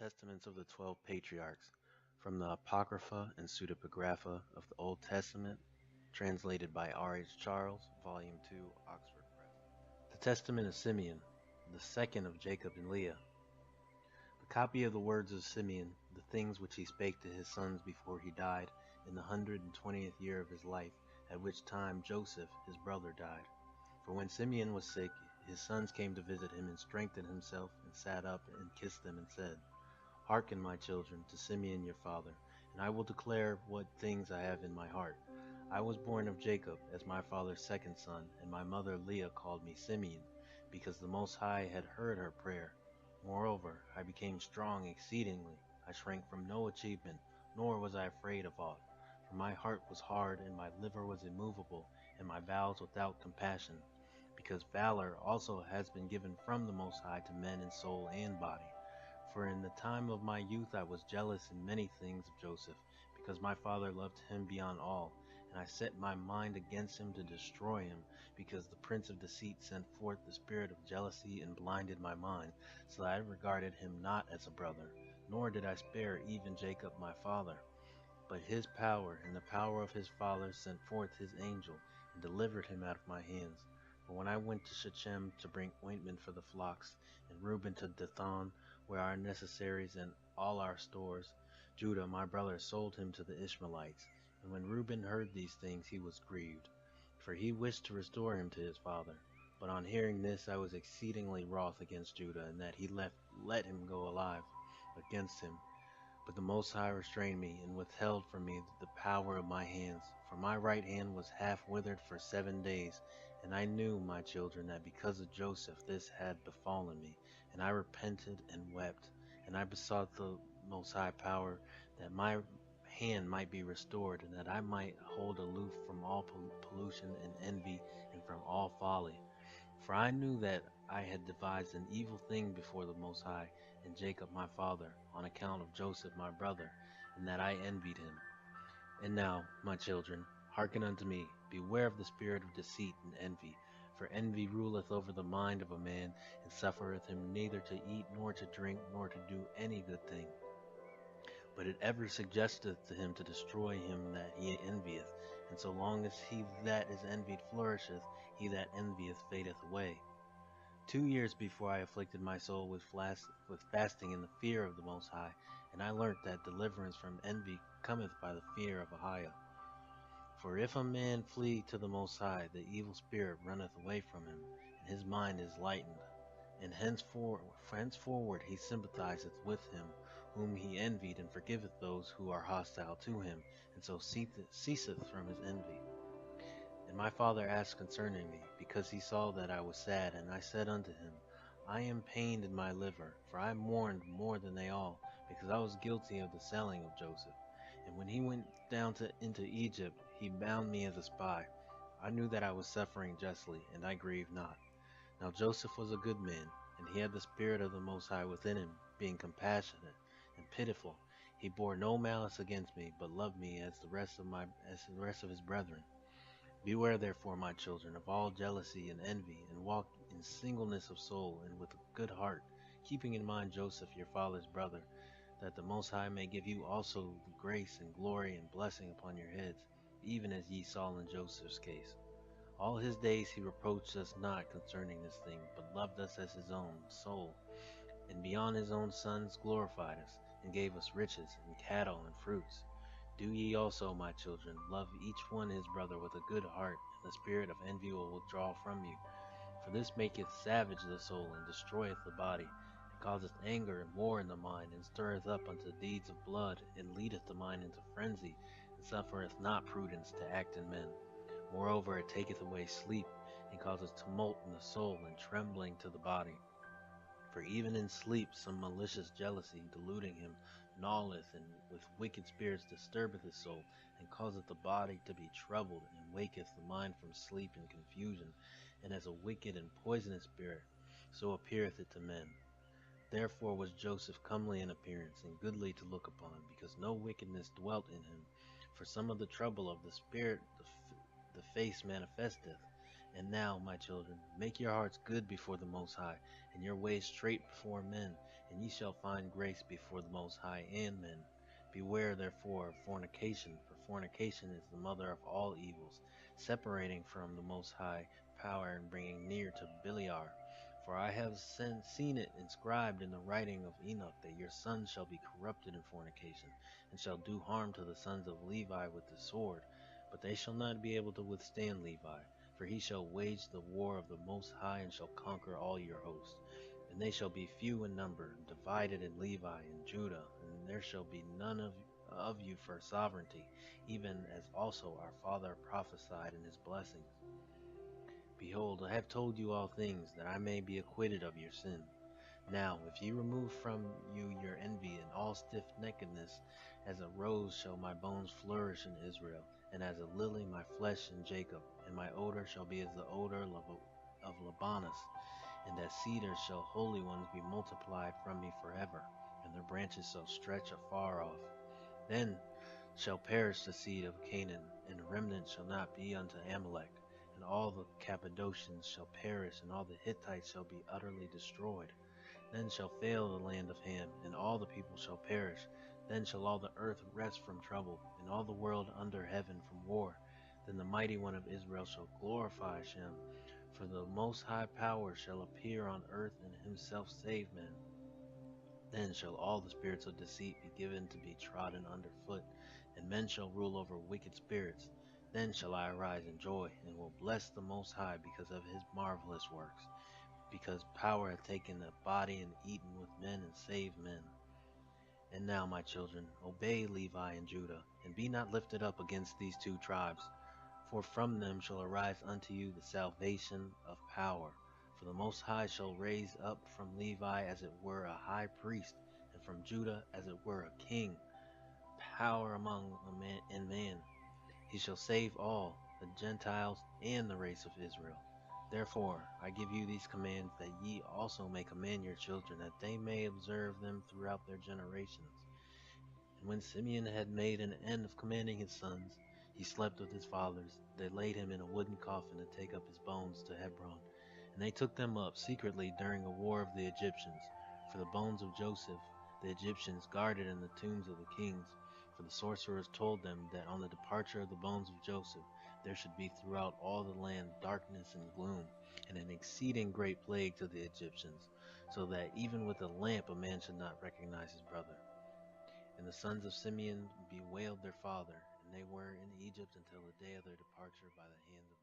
Testaments of the 12 Patriarchs, from the Apocrypha and Pseudepigrapha of the Old Testament, translated by R.H. Charles, Volume 2, Oxford Press. The Testament of Simeon, the second of Jacob and Leah. A copy of the words of Simeon, the things which he spake to his sons before he died, in the 120th year of his life, at which time Joseph, his brother, died. For when Simeon was sick, his sons came to visit him, and strengthened himself, and sat up, and kissed them, and said, Hearken, my children, to Simeon your father, and I will declare what things I have in my heart. I was born of Jacob, as my father's second son, and my mother Leah called me Simeon, because the Most High had heard her prayer. Moreover, I became strong exceedingly. I shrank from no achievement, nor was I afraid of aught. For my heart was hard, and my liver was immovable, and my bowels without compassion, because valor also has been given from the Most High to men in soul and body. For in the time of my youth I was jealous in many things of Joseph, because my father loved him beyond all, and I set my mind against him to destroy him, because the prince of deceit sent forth the spirit of jealousy and blinded my mind, so that I regarded him not as a brother, nor did I spare even Jacob my father. But his power and the power of his father sent forth his angel, and delivered him out of my hands. For when I went to Shechem to bring ointment for the flocks, and Reuben to Dathan, where our necessaries and all our stores, Judah my brother sold him to the Ishmaelites. And when Reuben heard these things, he was grieved, for he wished to restore him to his father. But on hearing this, I was exceedingly wroth against Judah, and that he let him go alive against him. But the Most High restrained me, and withheld from me the power of my hands. For my right hand was half withered for 7 days. And I knew, my children, that because of Joseph this had befallen me. And I repented and wept. And I besought the Most High power, that my hand might be restored, and that I might hold aloof from all pollution and envy, and from all folly. For I knew that I had devised an evil thing before the Most High, and Jacob my father, on account of Joseph my brother, and that I envied him. And now, my children, hearken unto me, beware of the spirit of deceit and envy, for envy ruleth over the mind of a man, and suffereth him neither to eat nor to drink nor to do any good thing. But it ever suggesteth to him to destroy him that he envieth, and so long as he that is envied flourisheth, he that envieth fadeth away. 2 years before I afflicted my soul with fasting in the fear of the Most High, and I learnt that deliverance from envy cometh by the fear of Ahiah. For if a man flee to the Most High, the evil spirit runneth away from him, and his mind is lightened. And henceforward he sympathizeth with him whom he envied, and forgiveth those who are hostile to him, and so ceaseth from his envy. And my father asked concerning me, because he saw that I was sad, and I said unto him, I am pained in my liver, for I mourned more than they all, because I was guilty of the selling of Joseph. And when he went down into Egypt, he bound me as a spy. I knew that I was suffering justly, and I grieved not. Now Joseph was a good man, and he had the spirit of the Most High within him, being compassionate and pitiful. He bore no malice against me, but loved me as the rest of his brethren. Beware therefore, my children, of all jealousy and envy, and walk in singleness of soul and with a good heart, keeping in mind Joseph your father's brother, that the Most High may give you also grace and glory and blessing upon your heads, even as ye saw in Joseph's case. All his days he reproached us not concerning this thing, but loved us as his own soul, and beyond his own sons glorified us, and gave us riches, and cattle, and fruits. Do ye also, my children, love each one his brother with a good heart, and the spirit of envy will withdraw from you. For this maketh savage the soul, and destroyeth the body, and causeth anger and war in the mind, and stirreth up unto deeds of blood, and leadeth the mind into frenzy, and suffereth not prudence to act in men. Moreover, it taketh away sleep, and causeth tumult in the soul, and trembling to the body. For even in sleep some malicious jealousy, deluding him, gnaweth, and with wicked spirits disturbeth his soul, and causeth the body to be troubled, and waketh the mind from sleep and confusion. And as a wicked and poisonous spirit, so appeareth it to men. Therefore was Joseph comely in appearance, and goodly to look upon, because no wickedness dwelt in him. For some of the trouble of the spirit the face manifesteth. And now, my children, make your hearts good before the Most High, and your ways straight before men, and ye shall find grace before the Most High and men. Beware therefore of fornication, for fornication is the mother of all evils, separating from the Most High power and bringing near to Beliar. For I have seen it inscribed in the writing of Enoch that your sons shall be corrupted in fornication, and shall do harm to the sons of Levi with the sword. But they shall not be able to withstand Levi, for he shall wage the war of the Most High, and shall conquer all your host. And they shall be few in number, divided in Levi and Judah, and there shall be none of you for sovereignty, even as also our father prophesied in his blessings. Behold, I have told you all things, that I may be acquitted of your sin. Now, if ye remove from you your envy and all stiff-neckedness, as a rose shall my bones flourish in Israel, and as a lily my flesh in Jacob, and my odor shall be as the odor of Libanus, and as cedars shall holy ones be multiplied from me forever, and their branches shall stretch afar off. Then shall perish the seed of Canaan, and a remnant shall not be unto Amalek, and all the Cappadocians shall perish, and all the Hittites shall be utterly destroyed. Then shall fail the land of Ham, and all the people shall perish. Then shall all the earth rest from trouble, and all the world under heaven from war. Then the mighty one of Israel shall glorify Shem, for the Most High power shall appear on earth, and himself save men. Then shall all the spirits of deceit be given to be trodden under foot, and men shall rule over wicked spirits. Then shall I arise in joy, and will bless the Most High because of his marvelous works, because power hath taken a body and eaten with men and saved men. And now, my children, obey Levi and Judah, and be not lifted up against these two tribes, for from them shall arise unto you the salvation of power. For the Most High shall raise up from Levi as it were a high priest, and from Judah as it were a king, power among man. He shall save all, the Gentiles and the race of Israel. Therefore I give you these commands, that ye also may command your children, that they may observe them throughout their generations. And when Simeon had made an end of commanding his sons, he slept with his fathers. They laid him in a wooden coffin to take up his bones to Hebron. And they took them up secretly during a war of the Egyptians. For the bones of Joseph the Egyptians guarded in the tombs of the kings. For the sorcerers told them that on the departure of the bones of Joseph there should be throughout all the land darkness and gloom, and an exceeding great plague to the Egyptians, so that even with a lamp a man should not recognize his brother. And the sons of Simeon bewailed their father, and they were in Egypt until the day of their departure by the hand of